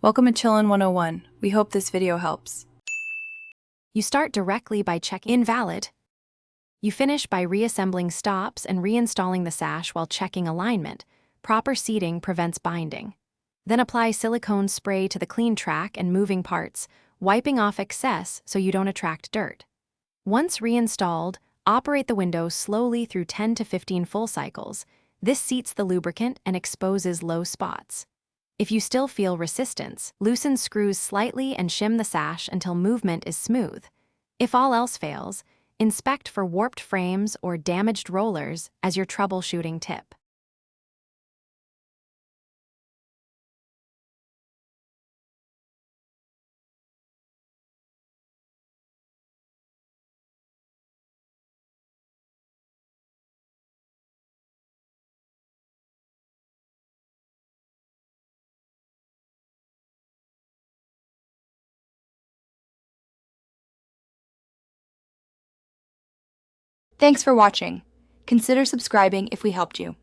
Welcome to Chillin' 101. We hope this video helps. You start directly by checking invalid. You finish by reassembling stops and reinstalling the sash while checking alignment. Proper seating prevents binding. Then apply silicone spray to the clean track and moving parts, wiping off excess so you don't attract dirt. Once reinstalled, operate the window slowly through 10 to 15 full cycles. This seats the lubricant and exposes low spots. If you still feel resistance, loosen screws slightly and shim the sash until movement is smooth. If all else fails, inspect for warped frames or damaged rollers as your troubleshooting tip. Thanks for watching. Consider subscribing if we helped you.